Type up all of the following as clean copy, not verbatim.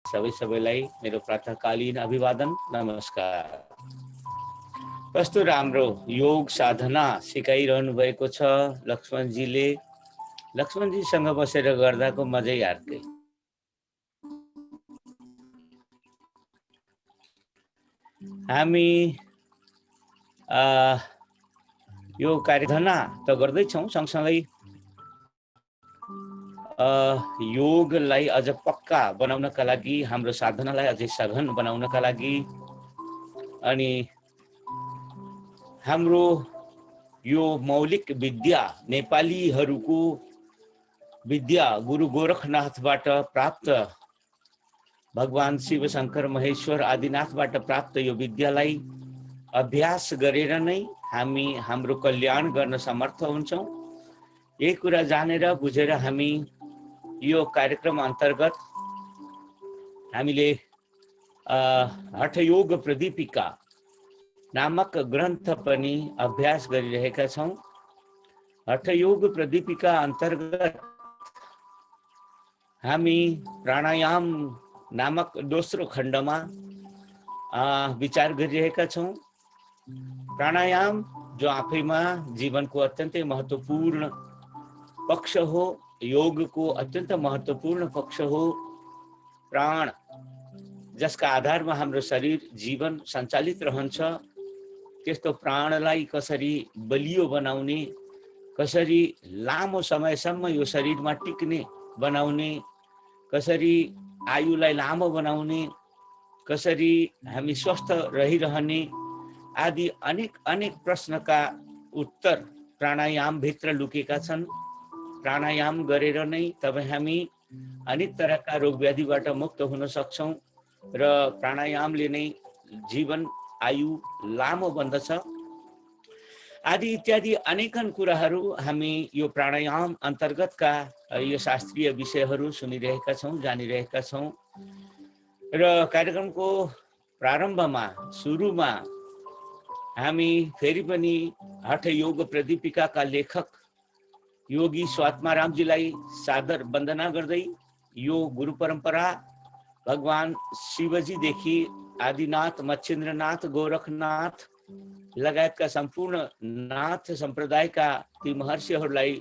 सबैलाई मेरो प्रातःकालीन अभिवादन नमस्कार। कस्तो राम्रो योग साधना सिकाइरहनु भएको छ लक्ष्मणजीले। लक्ष्मणजीसँग बसेर गर्दाको मजै अर्कै। हामी यो कार्यधना त गर्दैछौँ, सँगसँगै योगलाई अझ पक्का बनाउनका लागि, हाम्रो साधनालाई अझै सघन बनाउनका लागि अनि हाम्रो यो मौलिक विद्या नेपालीहरूको विद्या गुरु गोरखनाथबाट प्राप्त, भगवान शिव शंकर महेश्वर आदिनाथबाट प्राप्त यो विद्यालाई अभ्यास गरेर नै हामी हाम्रो कल्याण गर्न समर्थ हुन्छौँ। यही कुरा जानेर बुझेर हामी यो कार्यक्रम अन्तर्गत हामीले हठयोग प्रदीपिका नामक ग्रन्थ पनि अभ्यास गरिरहेका छौँ। हठयोग प्रदीपिका अन्तर्गत हामी प्राणायाम नामक दोस्रो खण्डमा विचार गरिरहेका छौँ। प्राणायाम जो आफैमा जीवनको अत्यन्तै महत्त्वपूर्ण पक्ष हो, योगको अत्यन्त महत्त्वपूर्ण पक्ष हो। प्राण जसका आधारमा हाम्रो शरीर जीवन सञ्चालित रहन्छ, त्यस्तो प्राणलाई कसरी बलियो बनाउने, कसरी लामो समयसम्म यो शरीरमा टिक्ने बनाउने, कसरी आयुलाई लामो बनाउने, कसरी हामी स्वस्थ रहिरहने आदि अनेक अनेक प्रश्नका उत्तर प्राणायाम भित्र लुकेका छन्। प्राणायाम गरेर नै तपाईँ हामी अनेक तरहका रोग व्याधिबाट मुक्त हुन सक्छौँ र प्राणायामले नै जीवन आयु लामो बन्दछ आदि इत्यादि अनेकन कुराहरू हामी यो प्राणायाम अन्तर्गतका यो शास्त्रीय विषयहरू सुनिरहेका छौँ, जानिरहेका छौँ। र कार्यक्रमको प्रारम्भमा सुरुमा हामी फेरि पनि हठयोग प्रदीपिकाका लेखक योगी स्वात्मारामजीलाई सादर वन्दना गर्दै यो गुरु परम्परा भगवान शिवजीदेखि आदिनाथ, मच्छिन्द्रनाथ, गोरखनाथ लगायतका सम्पूर्ण नाथ सम्प्रदायका ती महर्षिहरूलाई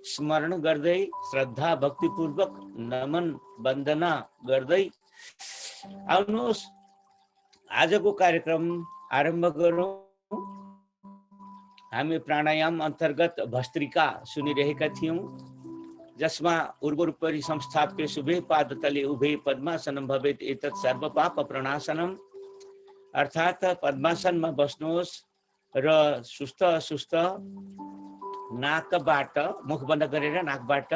स्मरण गर्दै, श्रद्धा भक्तिपूर्वक नमन वन्दना गर्दै आउनुहोस् आजको कार्यक्रम आरम्भ गरौँ। हामी प्राणायाम अन्तर्गत भस्त्रिका सुनिरहेका थियौँ, जसमा उर्वरुपरि संस्थाप्य शुभे पादतले उभे पद्मासनम भवेत् एतत् सर्व पाप प्रणाशनम। अर्थात् पद्मासनमा बस्नुहोस् र सुस्त सुस्त नाकबाट, मुख बन्द गरेर नाकबाट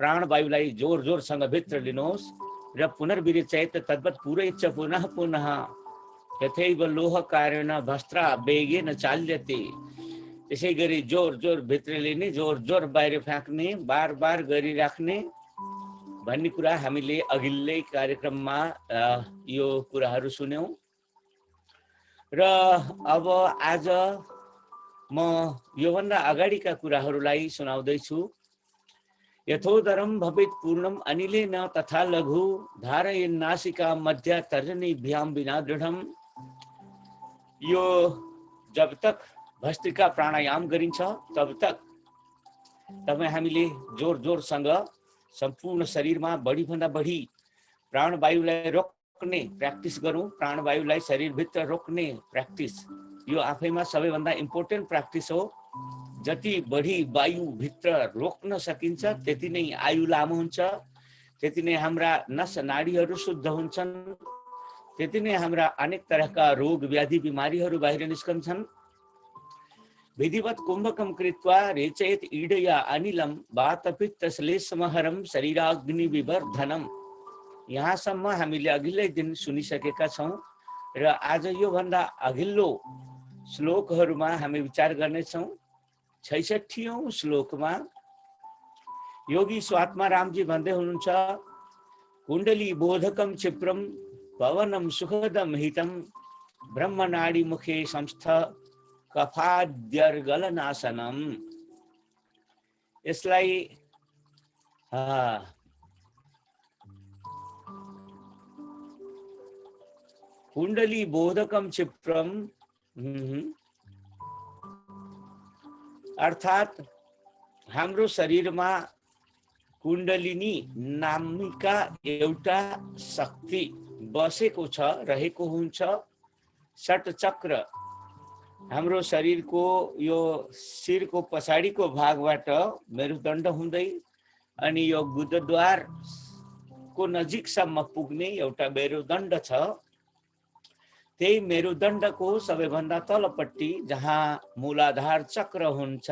प्राणवायुलाई जोर जोरसँग भित्र लिनुहोस् र पुनर्विरेचयत् तद्वत् पूरयच्च पुनः पुनः यथैव लोहकारेण भस्त्रा वेगेन चाल्यते। त्यसै गरी जोर जोर भित्र लिने, जोर जोर बाहिर फ्याँक्ने, बार बार गरिराख्ने भन्ने कुरा हामीले अघिल्लै कार्यक्रममा यो कुराहरू सुन्यौं। र अब आज म योभन्दा अगाडिका कुराहरूलाई सुनाउँदैछु। यथोदरम भवेत् पूर्णम अनिलेन तथा लघु धारयन् नासिका मध्य तर्जनीभ्यां विना दृढम। यो जब तक भस्त्रिका प्राणायाम गरिन्छ तब तक तपाईँ हामीले जोर जोरसँग सम्पूर्ण शरीरमा बढीभन्दा बढी प्राणवायुलाई रोक्ने प्र्याक्टिस गरौँ। प्राणवायुलाई शरीरभित्र रोक्ने प्र्याक्टिस यो आफैमा सबैभन्दा इम्पोर्टेन्ट प्र्याक्टिस हो। जति बढी वायु भित्र रोक्न सकिन्छ त्यति नै आयु लामो हुन्छ, त्यति नै हाम्रा नस नाडीहरू शुद्ध हुन्छन्, त्यति नै हाम्रा अनेक तरहका रोग व्याधि बिमारीहरू बाहिर निस्कन्छन्। विधिवत कुम्भकम कृत्वा रेचयत् ईडया अनिलम वातपित्त श्लेष्महरम शरीराग्नि विवर्धनम। यहाँसम्म हामीले अघिल्लै दिन सुनिसकेका छौँ र आज यो भन्दा अघिल्लो श्लोकहरूमा हामी विचार गर्नेछौँ। 66औं श्लोकमा योगी स्वात्मारामजी भन्दै हुनुहुन्छ, कुण्डली बोधकम क्षिप्रम पवनम सुखदम हितम ब्रह्मनाडी मुखे संस्थ कफाद्यर्गलनाशनम। यसलाई कुण्डली बोधकम क्षिप्रम, अर्थात हाम्रो शरीरमा कुण्डलिनी नामका एउटा शक्ति बसेको छ, रहेको हुन्छ। षटचक्र हाम्रो शरीरको यो शिरको पछाडिको भागबाट मेरुदण्ड हुँदै अनि यो गुदद्वारको नजिकसम्म पुग्ने एउटा मेरुदण्ड छ। त्यही मेरुदण्डको सबैभन्दा तलपट्टि जहाँ मूलाधार चक्र हुन्छ,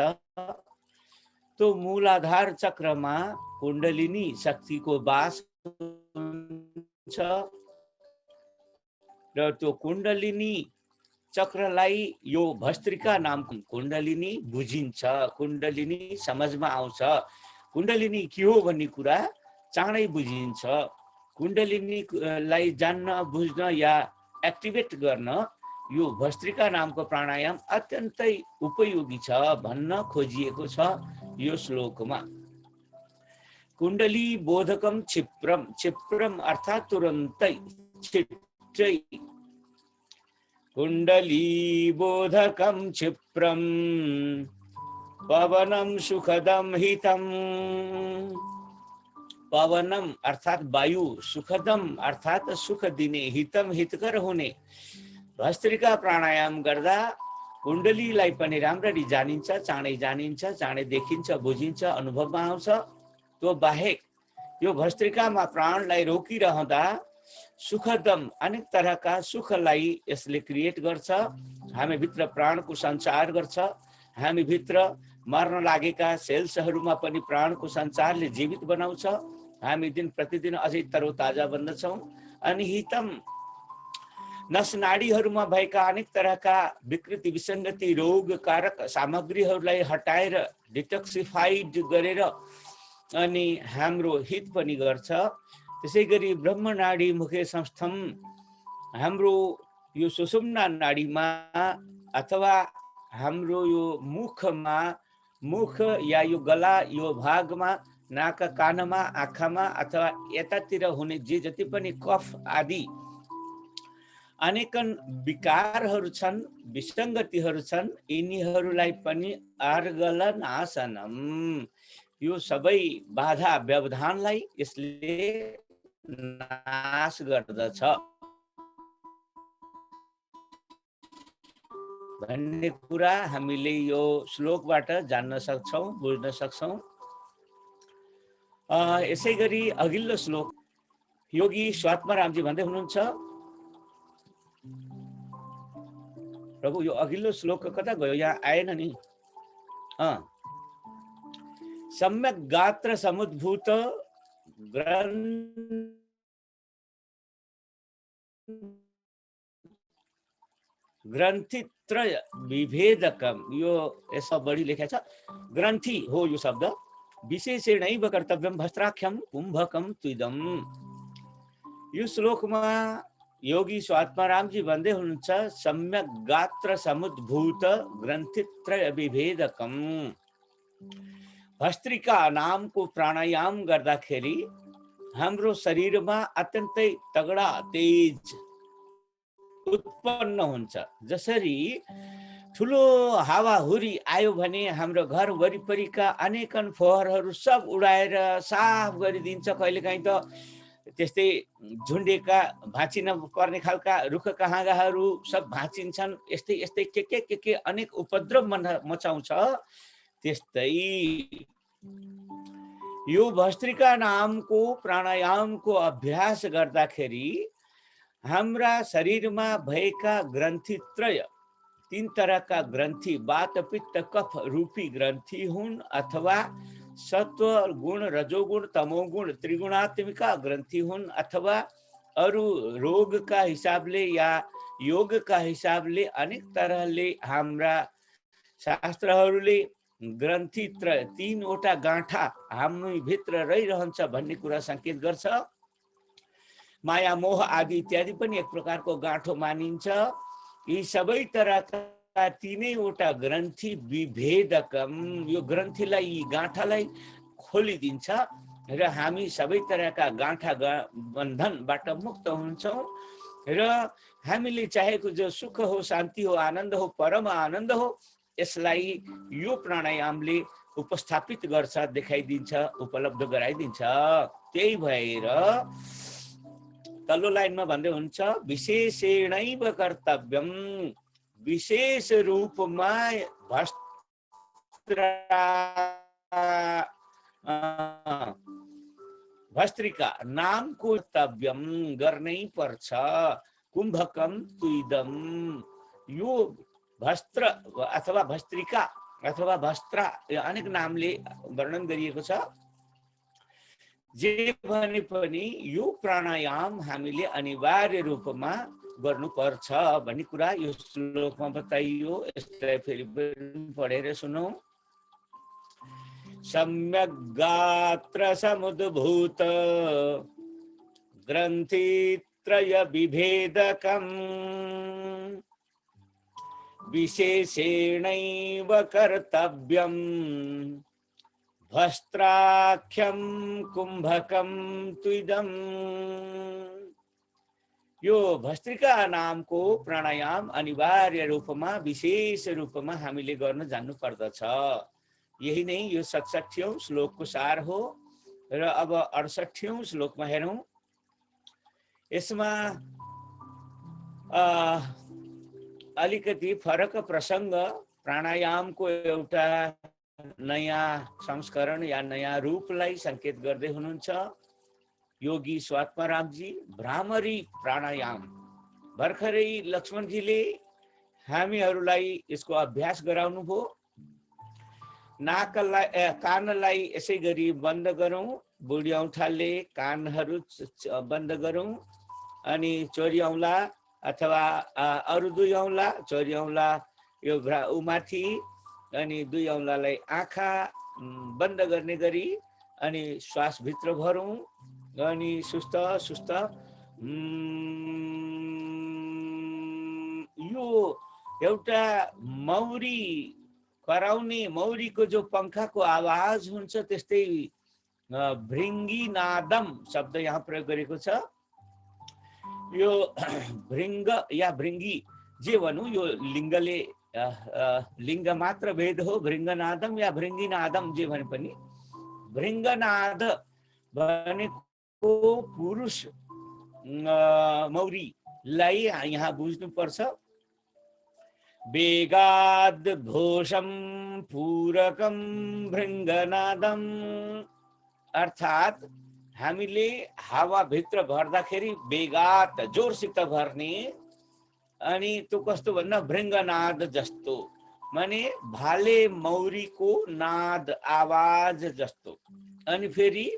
त्यो मूलाधार चक्रमा कुण्डलिनी शक्तिको वास हुन्छ र त्यो कुण्डलिनी चक्रलाई यो भस्त्रिका नामको कुण्डलिनी बुझिन्छ, कुण्डलिनी समझमा आउँछ। कुण्डलिनी के हो भन्ने कुरा चाँडै बुझिन्छ। कुण्डलिनीलाई जान्न, बुझ्न या एक्टिभेट गर्न यो भस्त्रिका नामको प्राणायाम अत्यन्तै उपयोगी छ भन्न खोजिएको छ यो श्लोकमा। कुण्डली बोधकम क्षिप्रम, क्षिप्रम अर्थात तुरन्तै, छिट्टै। कुण्डली बोधकम क्षिप्रम पवनम सुखदम हितम, पवनम अर्थात वायु, सुखदम अर्थात सुख दिने, हितम हितकर हुने। भस्त्रिका प्राणायाम गर्दा कुण्डलीलाई पनि राम्ररी जानिन्छ, चाँडै जानिन्छ, चाँडै देखिन्छ, बुझिन्छ, अनुभवमा आउँछ। त्यो बाहेक यो भस्त्रिकामा प्राणलाई रोकिरहँदा सुखदम अनेक तरहका सुखलाई यसले क्रिएट गर्छ। हामी भित्र प्राणको सञ्चार गर्छ। हामी भित्र मर्न लागेका सेल्सहरूमा पनि प्राणको सञ्चारले जीवित बनाउँछ। हामी दिन प्रतिदिन अझै तरोताजा बन्दछौँ। अनि हितम नसनाडीहरूमा भएका अनेक तरहका विकृति, विसङ्गति, रोगकारक सामग्रीहरूलाई हटाएर डिटक्सिफाइड गरेर अनि हाम्रो हित पनि गर्छ। त्यसै गरी ब्रह्मनाडी मुखे संस्थम, हाम्रो यो सुषुम्ना नाडीमा अथवा हाम्रो यो मुखमा, मुख या यो गला यो भागमा, नाक, कानमा, आँखामा अथवा यतातिर हुने जे जति पनि कफ आदि अनेकन विकारहरू छन्, विसङ्गतिहरू छन्, यिनीहरूलाई पनि अर्गलन आसनम, यो सबै बाधा व्यवधानलाई यसले नाश गर्दछ भन्ने कुरा हामीले यो श्लोकबाट जान्न सक्छौँ, बुझ्न सक्छौँ। यसै गरी अघिल्लो श्लोक योगी स्वात्मारामजी भन्दै हुनुहुन्छ, प्रभु यो अघिल्लो श्लोक कता गयो, यहाँ आएन नि। सम्यक गात्र समुद्भूत ग्रन्थित्रय विभेदकम, यो यसमा बढी लेखेको छ। ग्रन्थि हो यो शब्द, विशेषणैव कर्तव्यम भस्त्राख्यम कुम्भकम त्विदम। यो श्लोकमा योगी स्वात्मारामजी भन्दै हुनुहुन्छ, सम्यक गात्र समुद्भूत ग्रन्थित्रय विभेदकम। भस्त्रिका नामको प्राणायाम गर्दाखेरि हाम्रो शरीरमा अत्यन्तै तगडा तेज उत्पन्न हुन्छ। जसरी ठुलो हावाहुरी आयो भने हाम्रो घर वरिपरिका अनेकन फोहोरहरू सब उडाएर साफ गरिदिन्छ। कहिलेकाहीँ त त्यस्तै झुन्डेका भाँचिन पर्ने खालका रुखका हाँगाहरू सब भाँचिन्छन्। यस्तै यस्तै के अनेक उपद्रव मचाउँछ। त्यस्तै यो भस्त्रिका नामको प्राणायामको अभ्यास गर्दाखेरि हाम्रा शरीरमा भएका ग्रन्थित्रय, तीन तरहका ग्रन्थि, वात पित्त कफ रूपी ग्रन्थि हुन् अथवा सत्व गुण, रजोगुण, तमोगुण, त्रिगुणात्मिका ग्रन्थि हुन् अथवा अरू रोगका हिसाबले या योगका हिसाबले अनेक तरहले हाम्रा शास्त्रहरूले ग्रन्थित्रय, तीनवटा गाँठा हाम्रो भित्र रहिरहन्छ भन्ने कुरा सङ्केत गर्छ। माया मोह आदि इत्यादि पनि एक प्रकारको गाँठो मानिन्छ। यी सबै तरहका तीनैवटा ग्रन्थि विभेदकम, यो ग्रन्थिलाई, यी गाँठालाई खोलिदिन्छ र हामी सबै तरहका गाँठा बन्धनबाट मुक्त हुन्छौँ। र हामीले चाहेको जो सुख हो, शान्ति हो, आनन्द हो, परम आनन्द हो, यसलाई यो प्राणायामले उपस्थापित गर्छ, देखाइदिन्छ, उपलब्ध गराइदिन्छ। त्यही भएर तल्लो लाइनमा भन्दै हुन्छ, विशेषेणैव कर्तव्यम, विशेष रूपमा भस्त्रिका नामको कर्तव्यम गर्नै पर्छ। कुम्भकम तुइदम, यो भस्त्र अथवा भस्त्रिका अथवा भस्त्रा अनेक नामले वर्णन गरिएको छ। जे भने पनि यो प्राणायाम हामीले अनिवार्य रूपमा गर्नुपर्छ भन्ने कुरा यो श्लोकमा बताइयो। यसलाई फेरि पढेर सुनौ। सम्यक् गात्र समुद्भूत ग्रन्थित्रय विभेदकम् विशेषेणैव कर्तव्यम् भस्त्राख्यम कुम्भकम तुइदम। यो भस्त्रिका नामको प्राणायाम अनिवार्य रूपमा विशेष रूपमा हामीले गर्न जान्नु पर्दछ। यही नै यो 67औं श्लोकको सार हो। र अब 68औं श्लोकमा हेरौं। यसमा अलिकति फरक प्रसंग, प्राणायामको एउटा नयाँ संस्करण या नयाँ रूपलाई संकेत गर्दै हुनुहुन्छ योगी स्वात्मारामजी। भ्रामरी प्राणायाम भर्खरै लक्ष्मणजीले हामीहरूलाई यसको अभ्यास गराउनु भयो। कानलाई यसै गरी बन्द गरौँ, बुढी औँठाले कानहरू बन्द गरौँ, अनि चोरी औँला अथवा अरू दुई औँला, चोरी औँला यो उमाथि अनि दुई औँलालाई आँखा बन्द गर्ने गरी अनि श्वास भित्र भरौँ, अनि सुस्त सुस्त यो एउटा मौरी कराउने, मौरीको जो पंखाको आवाज हुन्छ त्यस्तै भृङ्गी नादम शब्द यहाँ प्रयोग गरेको छ। यो भृङ्ग या भृङ्गी जे भनौँ, यो लिङ्गले लिङ्ग मात्र भेद हो। भृङ्गनादम या भृङ्गिनादम जे भने पनि, भृङ्गनाद भनेको पुरुष मौरीलाई यहाँ बुझ्नुपर्छ। वेगाद घोषम पूरकम भृङ्गनादम, अर्थात हामीले हावा भित्र भर्दाखेरि वेगात जोरसित भर्ने, अनि त्यो कस्तो भन्दा भृङ्गनाद जस्तो, माने भाले मौरीको नाद आवाज जस्तो। अनि फेरि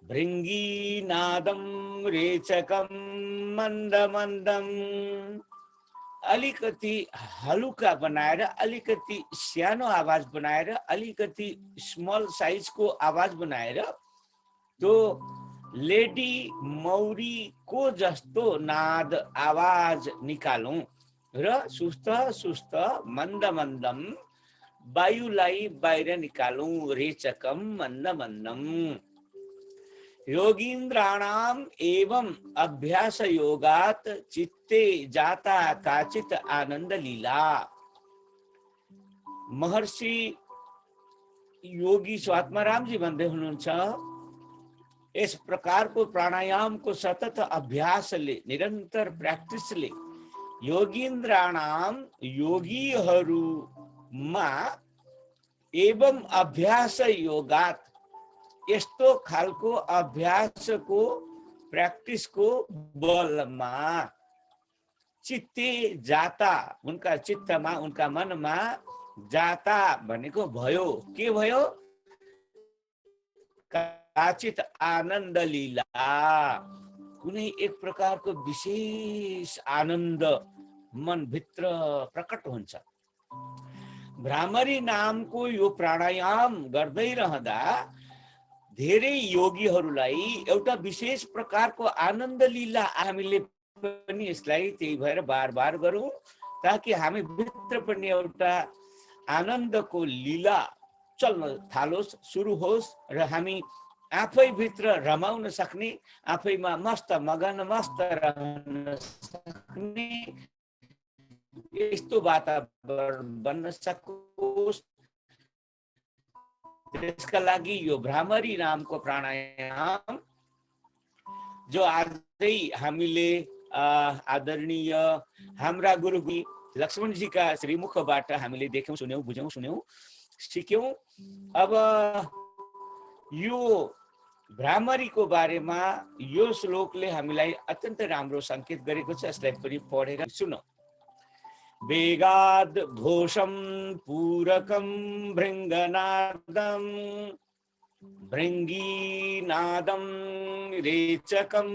भृङ्गी नादम रेचकम मन्द मन्दम, अलिकति हलुका बनाएर, अलिकति सानो आवाज बनाएर, अलिकति स्मल साइजको आवाज बनाएर त्यो लेडी मौरी को जस्तो नाद आवाज निकालौं र सुस्त सुस्त मन्द मन्दम वायुलाई बाहिर निकालौं। रेचकम मन्द मन्दम। योगीन्द्राणाम एवं अभ्यास योगात चित्ते जाता काचित आनंद लीला। महर्षि योगी स्वात्माराम जी भन्दै हुनुहुन्छ, यस प्रकारको प्राणायामको सतत अभ्यासले, निरन्तर प्र्याक्टिसले योगीन्द्राणाम योगीहरूमा एवं अभ्यास योगात, यस्तो खालको अभ्यासको प्र्याक्टिसको बलमा चित्ते जाता, उनका चित्तमा, उनका मनमा, जाता भनेको भयो, के भयो? काचित आनन्द लीला, कुनै एक प्रकारको विशेष आनन्द मनभित्र प्रकट हुन्छ। भ्रामरी नामको यो प्राणायाम गर्दै रहँदा धेरै योगीहरूलाई एउटा विशेष प्रकारको आनन्द लीला, हामीले पनि यसलाई त्यही भएर बार बार गरौँ ताकि हामी भित्र पनि एउटा आनन्दको लीला चल्न थालोस्, सुरु होस् र हामी आफैभित्र रमाउन सक्ने, आफैमा मस्त मगन मस्त रहन सक्ने यस्तो वातावरण बन्न सकोस्, त्यसका लागि यो भ्रामरी नामको प्राणायाम जो आजै हामीले आदरणीय हाम्रा गुरु लक्ष्मणजीका श्रीमुखबाट हामीले देख्यौं, सुन्यौं, बुझ्यौं, सुन्यौं, सिक्यौं। अब यो भ्रामरीको बारेमा यो श्लोकले हामीलाई अत्यन्त राम्रो संकेत गरेको छ। यसलाई पनि पढेर सुनौं। वेगाद घोषम पूरकम भृङ्गनादम भृङ्गीनादम रेचकम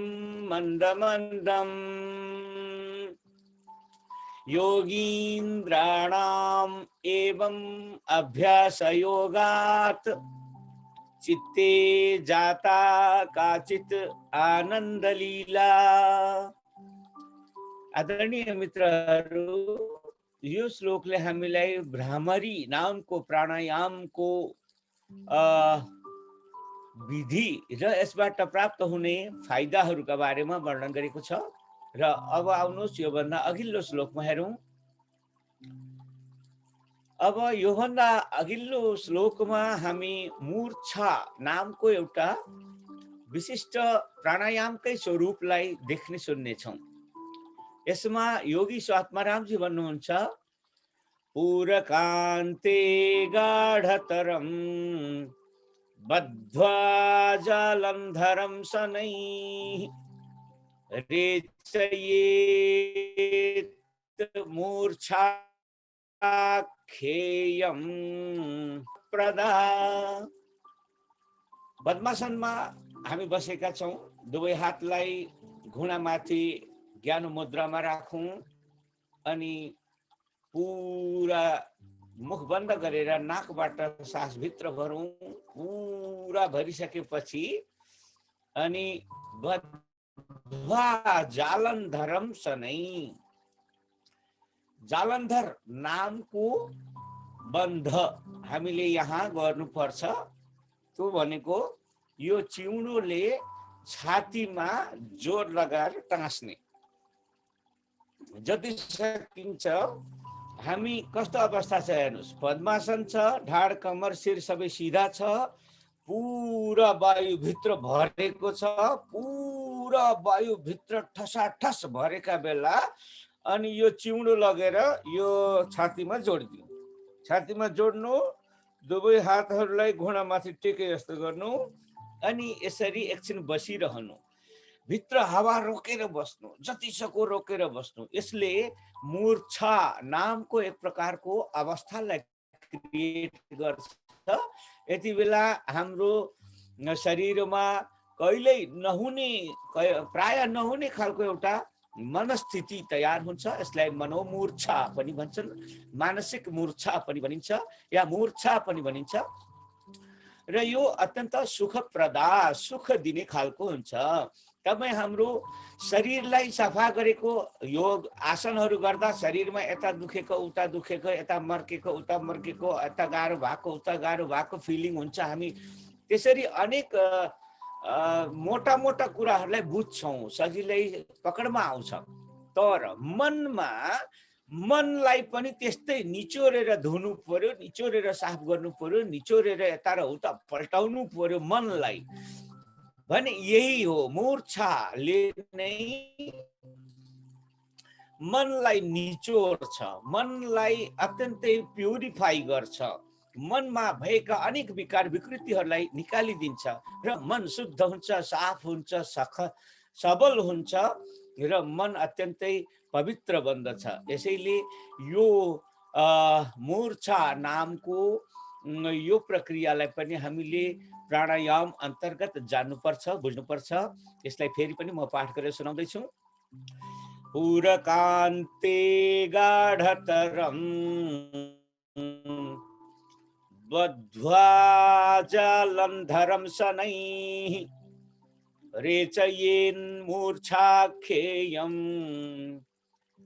मन्दमन्दम योगीन्द्राणाम् एवं अभ्यासयोगात् चित्ते जाता काचित् आनन्दलीला। आदरणीय मित्रहरू, यो श्लोकले हामीलाई भ्रामरी नामको प्राणायामको विधि र यसबाट प्राप्त हुने फाइदाहरूका बारेमा वर्णन गरेको छ। र अब आउनुहोस् योभन्दा अघिल्लो श्लोकमा हेरौं। अब योभन्दा अघिल्लो श्लोकमा हामी मूर्छा नामको एउटा विशिष्ट प्राणायामकै स्वरूपलाई देख्ने सुन्ने छौं। यसमा योगी स्वात्मारामजी भन्नुहुन्छ, पूरकान्ते गाढतरम बद्ध्वा जालन्धरम शनैः रेचयेत् मूर्छाख्येयं प्रदा। पद्मासनमा हामी बसेका छौं, दुवै हातलाई घुँडामाथि ज्ञान मुद्रामा राखौं अनि पूरा मुख बन्द गरेर नाकबाट सास भित्र भरौं। पूरा भरिसकेपछि अनि बद्ध्वा जालन्धरम शनै, जालन्धर नामको बन्ध हामीले यहाँ गर्नुपर्छ। त्यो भनेको यो चिउडोले छातीमा जोड लगाएर टाँस्ने। जति सकिन्छ हामी कस्तो अवस्था छ हेर्नुस्, पद्मासन छ, ढाड कमर शिर सबै सिधा छ, पूरा वायु भित्र भरेको छ, पूरा वायु भित्र ठसाठस भरेका बेला अनि यो चिउडो लगेर यो छातीमा जोडिदिनु। छातीमा जोड्नु, दुवै हातहरूलाई घुँडामाथि टेके जस्तो गर्नु अनि यसरी एकछिन बसिरहनु। भित्र हावा रोकेर बस्नु, जति सक्दो रोकेर बस्नु। यसले मूर्छा नामको एक प्रकारको अवस्थालाई क्रिएट गर्छ। यति बेला हाम्रो शरीरमा कहिल्यै नहुने, प्राय नहुने खालको एउटा मनस्थिति तयार हुन्छ। यसलाई मनोमूर्छा पनि भन्छन्, मानसिक मूर्छा पनि भनिन्छ या मूर्छा पनि भनिन्छ। र यो अत्यन्त सुखप्रदा, सुख दिने खालको हुन्छ। तपाईँ हाम्रो शरीरलाई सफा गरेको योग आसनहरू गर्दा शरीरमा यता दुखेको उता दुखेको, यता मर्केको उता मर्केको, यता गाह्रो भएको उता गाह्रो भएको फिलिङ हुन्छ। हामी त्यसरी अनेक मोटा मोटा कुराहरूलाई बुझ्छौँ, सजिलै पकडमा आउँछ। तर मनमा मनलाई पनि त्यस्तै निचोरेर धुनु पर्यो, निचोरेर साफ गर्नु पर्यो, निचोरेर यता र उता पल्टाउनु पर्यो मनलाई भने यही हो। मूर्छाले नै मनलाई निचोर्छ, मनलाई अत्यन्तै प्युरिफाई गर्छ, मनमा भएका अनेक विकार विकृतिहरूलाई निकालिदिन्छ र मन शुद्ध हुन्छ, साफ हुन्छ, सबल हुन्छ र मन अत्यन्तै पवित्र बन्दछ। यसैले यो मूर्छा नामको यो प्रक्रियालाई पनि हामीले प्राणायाम अन्तर्गत जान्नुपर्छ, बुझ्नुपर्छ। यसलाई फेरि पनि म पाठ गरेर सुनाउँदैछु। पूरकान्ते गाढतरम बद्ध्वा जालन्धरम शनैः रेचयेन्मूर्छाख्येयं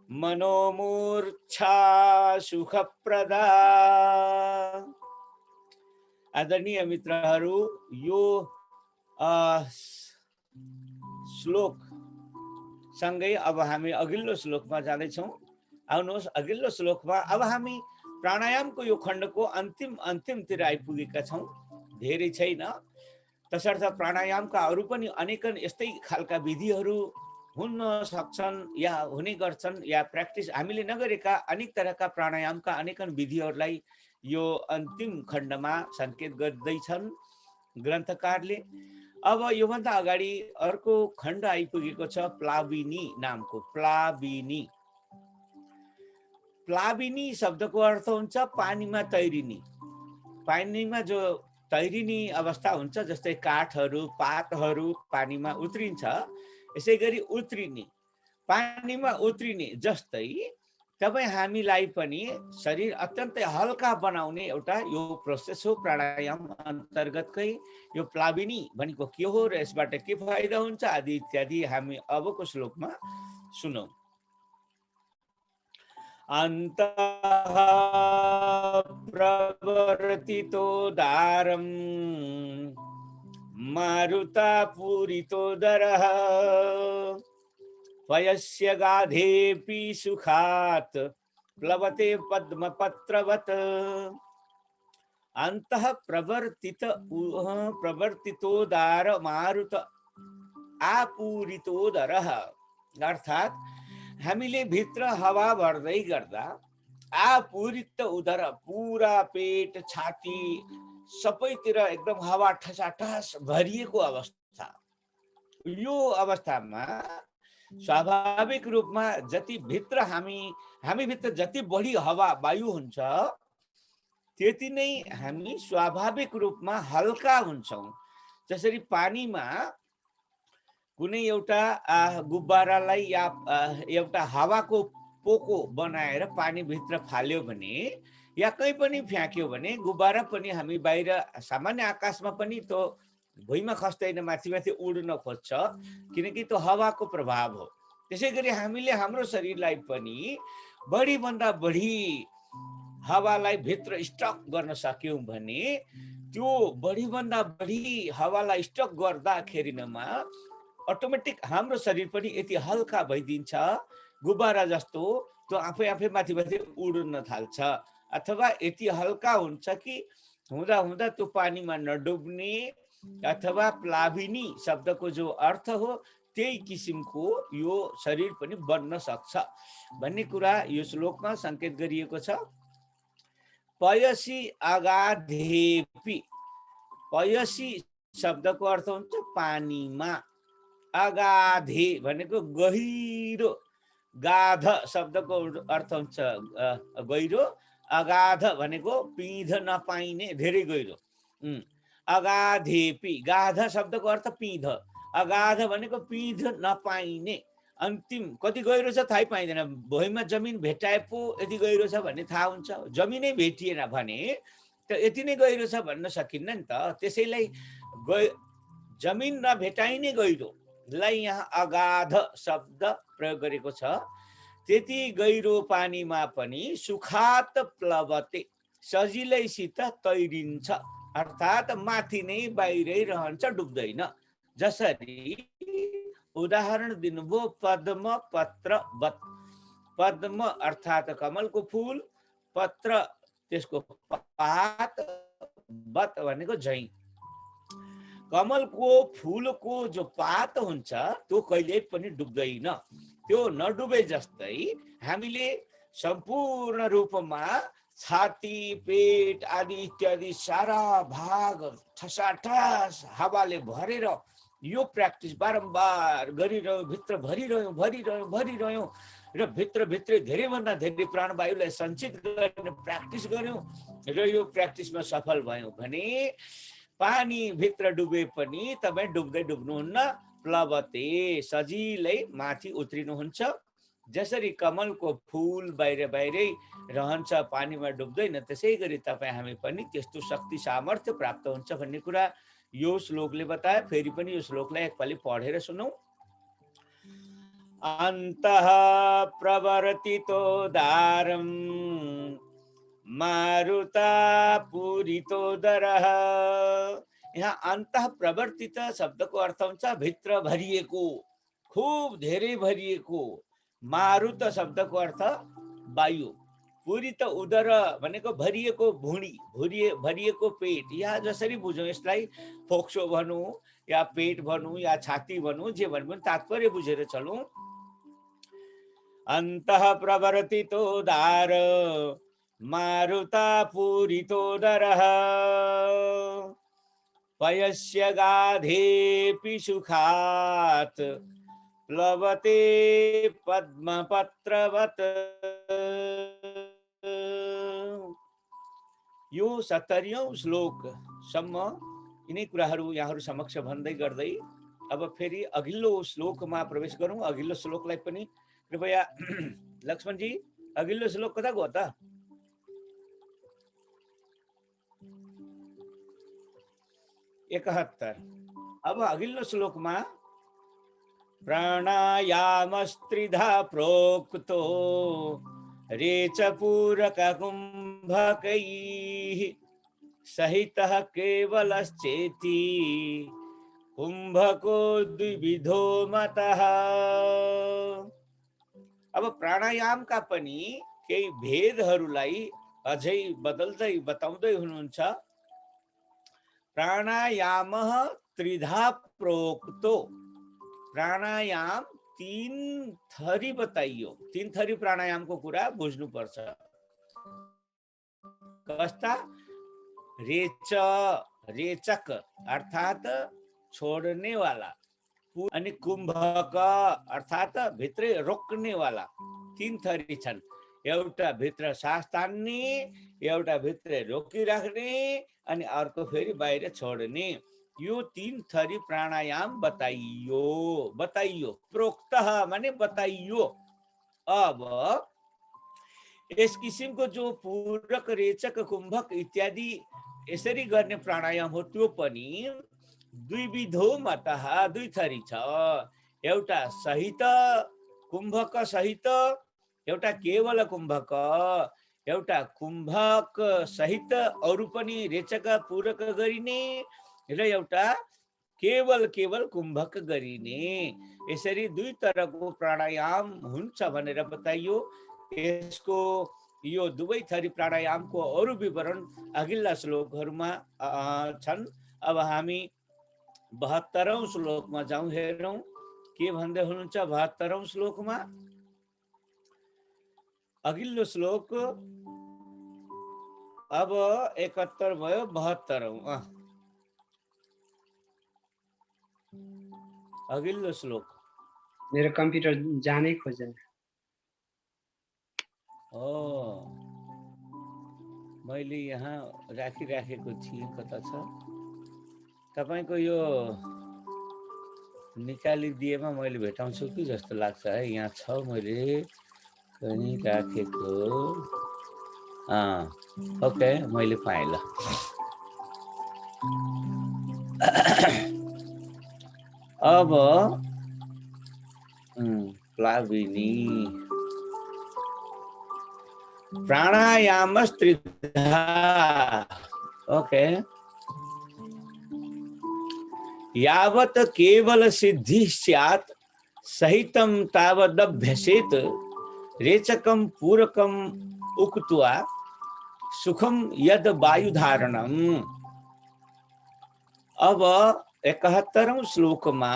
मनोमूर्छा सुखप्रदा। आदरणीय मित्रहरू, यो श्लोक सँगै अब हामी अघिल्लो श्लोकमा जाँदैछौँ। आउनुहोस् अघिल्लो श्लोकमा अब हामी प्राणायामको यो खण्डको अन्तिमतिर आइपुगेका छौँ। धेरै छैन, तसर्थ प्राणायामका अरू पनि अनेकन यस्तै खालका विधिहरू हुन सक्छन् या हुने गर्छन्, या प्र्याक्टिस हामीले नगरेका अनेक तरहका प्राणायामका अनेकन विधिहरूलाई यो अन्तिम खण्डमा सङ्केत गर्दैछन् ग्रन्थकारले। अब योभन्दा अगाडि अर्को खण्ड आइपुगेको छ प्लाविनी नामको। प्लाविनी प्लाविनी शब्दको अर्थ हुन्छ पानीमा तैरिनी। पानीमा जो तैरिनी अवस्था हुन्छ, जस्तै काठहरू पातहरू पानीमा उत्रिन्छ, यसै गरी उत्रिने, पानीमा उत्रिने जस्तै तपाईँ हामीलाई पनि शरीर अत्यन्तै हल्का बनाउने एउटा यो प्रोसेस हो प्राणायाम अन्तर्गतकै। यो प्लाविनी भनेको के हो र यसबाट के फाइदा हुन्छ आदि इत्यादि हामी अबको श्लोकमा सुनौँ। अन्तः प्रवर्तितोदारं मारुतापूरितोदरः पयस्य गाधेऽपि सुखात् प्लवते पद्मपत्रवत्। अन्तः प्रवर्तितोदार मारुत आपूरितोदरः, अर्थात् हामीले भित्र हावा भर्दै गर्दा आपूरित उदर, पुरा पेट छाती सबैतिर एकदम हावा ठसाठस भरिएको अवस्था। यो अवस्थामा स्वाभाविक रूपमा जति भित्र हामी भित्र जति बढी हावा वायु हुन्छ, त्यति नै हामी स्वाभाविक रूपमा हल्का हुन्छौँ। जसरी पानीमा कुनै एउटा गुब्बारालाई या एउटा हावाको पोको बनाएर पानी भित्र फाल्यो भने या कहीँ पनि फ्याँक्यो भने गुब्बारा पनि हामी बाहिर सामान्य आकाशमा पनि त्यो भुइँमा खस्दैन, माथि माथि उड्न खोज्छ, किनकि त्यो हावाको प्रभाव हो। त्यसै गरी हामीले हाम्रो शरीरलाई पनि बढीभन्दा बढी हावालाई भित्र स्टक गर्न सक्यौँ भने त्यो बढीभन्दा बढी हावालाई स्टक गर्दाखेरिमा अटोमेटिक हाम्रो शरीर पनि यति हल्का भइदिन्छ, गुब्बारा जस्तो त्यो आफै माथि माथि उड्न थाल्छ, अथवा यति हल्का हुन्छ कि हुँदा हुँदा त्यो पानीमा नडुब्ने, अथवा प्लाविनी शब्दको जो अर्थ हो त्यही किसिमको यो शरीर पनि बन्न सक्छ भन्ने कुरा यो श्लोकमा सङ्केत गरिएको छ। पयसी अगाधेपि, पयसी शब्दको अर्थ हुन्छ पानीमा, अगाधे भनेको गहिरो, गाध शब्दको अर्थ हुन्छ गहिरो, अगाध भनेको पिँध नपाइने धेरै गहिरो। अगाधेपि, गाध शब्दको अर्थ पिँध, अगाध भनेको पिँध नपाइने, अन्तिम कति गहिरो छ थाहै पाइँदैन। भुइँमा जमिन भेटाए पो यति गहिरो छ भन्ने थाहा हुन्छ, जमिनै भेटिएन भने त यति नै गहिरो छ भन्न सकिन्न नि त। त्यसैलाई जमिन नभेटाइने गहिरोलाई यहाँ अगाध शब्द प्रयोग गरेको छ। त्यति गहिरो पानीमा पनि सुखात प्लवते, सजिलैसित तैरिन्छ, अर्थात् माथि नै बाहिरै रहन्छ, डुब्दैन। जसरी उदाहरण दिनुभयो पद्म पत्रवत। पद्म अर्थात् कमलको फूल, पत्र त्यसको पात, वत भनेको झैं। कमलको फूलको जो पात हुन्छ त्यो कहिल्यै पनि डुब्दैन। त्यो नडुबे जस्तै हामीले सम्पूर्ण रूपमा छाती, पेट आदि इत्यादि सारा भाग ठसाठस हावाले भरेर यो प्र्याक्टिस बारम्बार गरिरह्यौँ, भित्र भरिरह्यौँ र भित्रभित्रै धेरैभन्दा धेरै प्राणवायुलाई सञ्चित गर्ने प्र्याक्टिस गऱ्यौँ र यो प्र्याक्टिसमा सफल भयौँ भने पानी भित्र डुबे पनि तपाईँ डुब्नुहुन्न, प्लवते सजिलै माथि उत्रिनुहुन्छ। जसरी कमलको फूल बाहिरै रहन्छ, पानीमा डुब्दैन, त्यसै गरी तपाईँ हामी पनि त्यस्तो शक्ति सामर्थ्य प्राप्त हुन्छ भन्ने कुरा यो श्लोकले बताए। फेरि पनि यो श्लोकलाई एकपालि पढेर सुनौँ। अन्तः प्रवर्तितोदारं मारुतापूरितोदरः यहाँ अन्तः प्रवर्तित शब्दको अर्थ हुन्छ भित्र भरिएको, खूब धेरै भरिएको। मारुत शब्दको अर्थ वायु। पूरित उदर भनेको भरिएको भुँडी, भरिएको पेट। यहाँ जसरी बुझौँ यसलाई, फोक्सो भनौँ या पेट भनौँ या छाती भनौँ, जे भनौँ तात्पर्य बुझेर चलौँ। अन्तः प्रवर्तितोदार मारुता पूरितोदरः पयस्य गाधेऽपि सुखात् प्लवते पद्मपत्रवत्। यो 70औं श्लोकसम्म यिनै कुराहरू यहाँहरू समक्ष भन्दै गर्दै अब फेरि अघिल्लो श्लोकमा प्रवेश गरौँ। अघिल्लो श्लोकलाई पनि कृपया लक्ष्मणजी, अघिल्लो श्लोक कता गयो त? 71। अब अघिल्लो श्लोकमा प्राणायामस्त्रिधा प्रोक्तो रेचपूरक कुम्भकैः सहितः केवलश्चेति कुम्भको द्विविधो मतः। अब प्राणायामका पनि केही भेदहरूलाई अझै बदल्दै बताउँदै हुनुहुन्छ। प्राणायाम त्रिधा प्रोक्तो, प्राणायाम 3 थरी बताइयो। 3 थरी प्राणायामको कुरा बुझ्नुपर्छ। कस्ता? रेचक अर्थात छोड्ने वाला, अनि कुम्भक अर्थात भित्रै रोक्ने वाला। 3 थरी छन्। एउटा भित्र सास तान्ने, एउटा भित्र रोकिराख्ने, अनि अर्को फेरि बाहिर छोड्ने। यो 3 थरी प्राणायाम बताइयो। प्रोक्तः माने बताइयो। अब यस किसिमको जो पूरक, रेचक, कुम्भक इत्यादि यसरी गर्ने प्राणायाम हो, त्यो पनि द्विविधो मतः, 2 थरी छ। एउटा सहित कुम्भक सहित, एउटा केवल कुम्भक, एउटा कुम्भक सहित अरु पनि रेचक पूरक गरिने, र एउटा केवल कुम्भक गरिने। यसरी 2 तरहको प्राणायाम हुन्छ भनेर बताइयो। यसको यो दुवै थरी प्राणायामको अरु विवरण अघिल्ला श्लोकहरूमा छन्। अब हामी 72औं श्लोकमा जाउँ, हेरौँ के भन्दै हुनुहुन्छ 72औं श्लोकमा। अघिल्लो श्लोक अब 71 भयो, 72औं। अघिल्लो श्लोक। मेरो कम्प्युटर जानै खोजेन। मैले यहाँ राखिराखेको थिएँ, कता छ? तपाईको यो निकालिदिएमा मैले भेटाउँछु कि जस्तो लाग्छ है। यहाँ छ, मैले कहीँ राखेको। ओके, मैले पाएँ ल। अब प्लाविनी प्राणायामस्त्रिधा। ओके, यावत् केवल सिद्धि स्यात् सहितं तावदभ्यसेत् रेचकं पूरकं उक्त्वा सुखम यद वायुधारणम्। अब 71औं श्लोकमा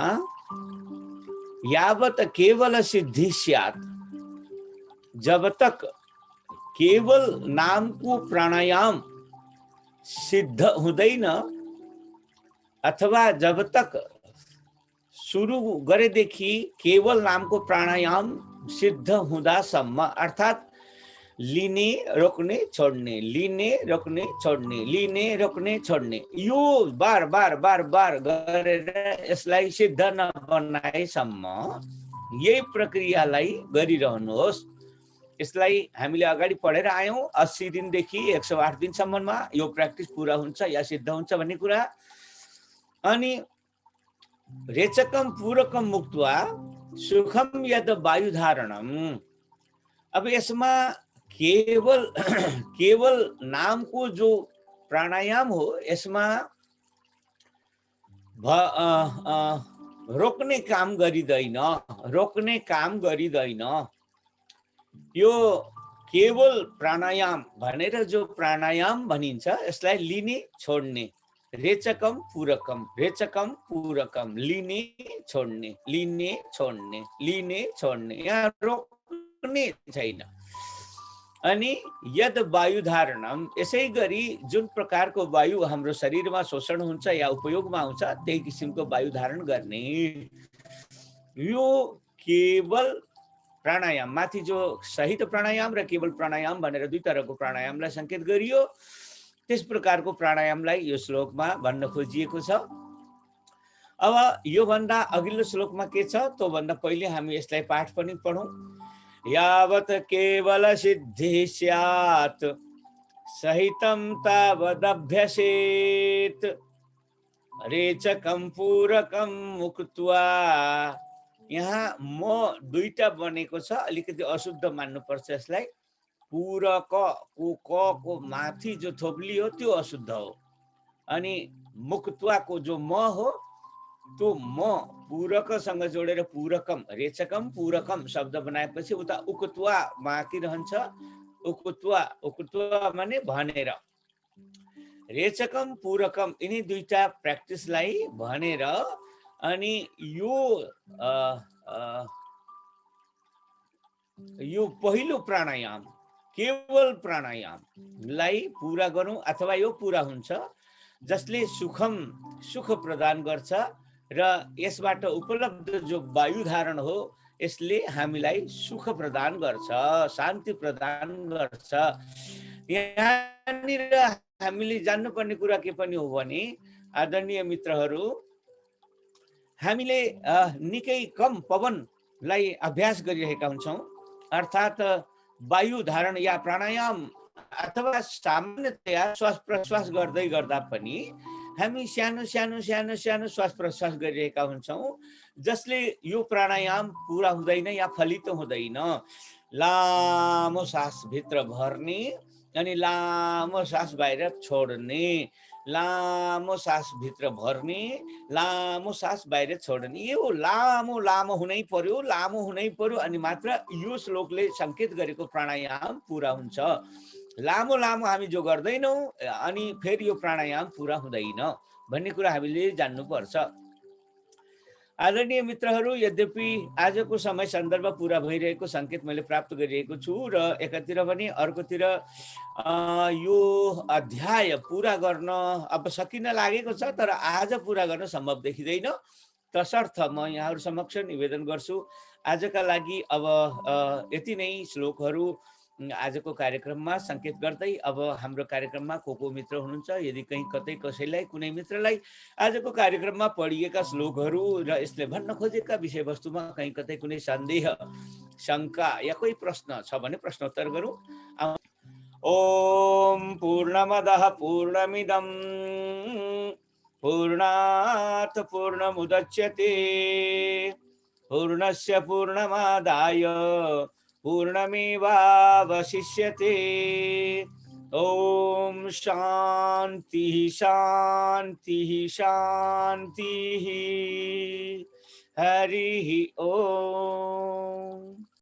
यावत केवल सिद्धि स्यात्, जब तक केवल नामको प्राणायाम सिद्ध हुँदैन, अथवा जब तक सुरु गरेदेखि केवल नामको प्राणायाम सिद्ध हुँदासम्म, अर्थात् लिने रोक्ने छोड्ने, लिने रोक्ने छोड्ने, लिने रोक्ने छोड्ने, यो बार बार गरेर यसलाई सिद्ध नबनाएसम्म यही प्रक्रियालाई गरिरहनुहोस्। यसलाई हामीले अगाडि पढेर आयौं। 80 दिनदेखि 108 दिनसम्ममा यो प्र्याक्टिस पुरा हुन्छ या सिद्ध हुन्छ भन्ने कुरा। अनि रेचकम पूरकम मुक्त्वा सुखम यद वायुधारणम। अब यसमा केवल नाम को जो प्राणायाम हो, यसमा रोक्ने काम गरिँदैन, रोक्ने काम गरिँदैन। यो केवल प्राणायाम भनेर जो प्राणायाम भनिन्छ यसलाई लिने छोड्ने, रेचकम पूरकम, लिने छोड्ने, लिने छोड्ने, लिने छोड्ने, यहाँ रोक्ने छैन। अनि यद वायु धारणम, यसै गरी जुन प्रकारको वायु हाम्रो शरीरमा शोषण हुन्छ या उपयोगमा आउँछ त्यही किसिमको वायु धारण गर्ने। यो केवल प्राणायाम, माथि जो सहित प्राणायाम र केवल प्राणायाम भनेर दुई तरहको प्राणायामलाई संकेत गरियो, त्यस प्रकारको प्राणायामलाई यो श्लोकमा भन्न खोजिएको छ। अब यो भन्दा अघिल्लो श्लोकमा के छ तो भन्दा पहिले हामी यसलाई पाठ पनि पढौं। यावत केवल सिद्धि स्यात् सहितं तावदभ्यसेत् रेचकं पूरकं मुक्त्वा। यहाँ म दुईटा बनेको छ, अलिकति अशुद्ध मान्नुपर्छ यसलाई। पूरक को माथि जो थोप्ली हो त्यो अशुद्ध हो, अनि मुक्त्वा को जो म हो त्यो म पूरकसँग जोडेर पूरकम, रेचकम पूरकम शब्द बनाएपछि उता उक्त्वा बाँकी रहन्छ। उक्त्वा माने भनेर, रेचकम पूरकम यिनी दुईटा प्र्याक्टिसलाई भनेर अनि यो पहिलो प्राणायाम केवल प्राणायामलाई पूरा गरौँ अथवा यो पूरा हुन्छ जसले सुख प्रदान गर्छ र यसबाट उपलब्ध जो वायु धारण हो यसले हामीलाई सुख प्रदान गर्छ, शान्ति प्रदान गर्छ। यहाँनिर हामीले जान्नुपर्ने कुरा के पनि हो भने आदरणीय मित्रहरू, हामीले निकै कम पवनलाई अभ्यास गरिरहेका हुन्छौँ, अर्थात् वायु धारण या प्राणायाम अथवा सामान्यतया श्वास प्रश्वास गर्दै गर्दा पनि हामी सानो सानो सानो सानो श्वास प्रश्वास गरिरहेका हुन्छौँ, जसले यो प्राणायाम पूरा हुँदैन या फलित हुँदैन। लामो सास भित्र भर्ने अनि लामो सास बाहिर छोड्ने, लामो सास भित्र भर्ने, लामो सास बाहिर छोड्ने, यो लामो लामो हुनै पर्यो, लामो हुनै पर्यो, अनि मात्र यो श्लोकले संकेत गरेको प्राणायाम पूरा हुन्छ। लामो लामो हामी जो गर्दैनौँ अनि फेरि यो प्राणायाम पूरा हुँदैन भन्ने कुरा हामीले जान्नुपर्छ। आदरणीय मित्रहरू, यद्यपि आजको समय सन्दर्भ पूरा भइरहेको संकेत मैले प्राप्त गरिरहेको छु र एकातिर पनि अर्कोतिर यो अध्याय पूरा गर्न अब सकिन लागेको छ, तर आज पूरा गर्न सम्भव देखिँदैन। तसर्थ म यहाँहरू समक्ष निवेदन गर्छु, आजका लागि अब यति नै श्लोकहरू आजको कार्यक्रममा संकेत गर्दै अब हाम्रो कार्यक्रममा को मित्र हुनुहुन्छ, यदि कहीँ कतै कसैलाई कुनै मित्रलाई आजको कार्यक्रममा पढिएका श्लोकहरू र यसले भन्न खोजेका विषयवस्तुमा कहीँ कतै कुनै सन्देह, शङ्का या कोही प्रश्न छ भने प्रश्नोत्तर गरौँ। ओम पूर्णमदः पूर्णमिदं पूर्णात् पूर्णमुदच्यते पूर्णस्य पूर्णमादाय पूर्णमेवावशिष्यते। ओम शांति शांति शांति। हरि ओम।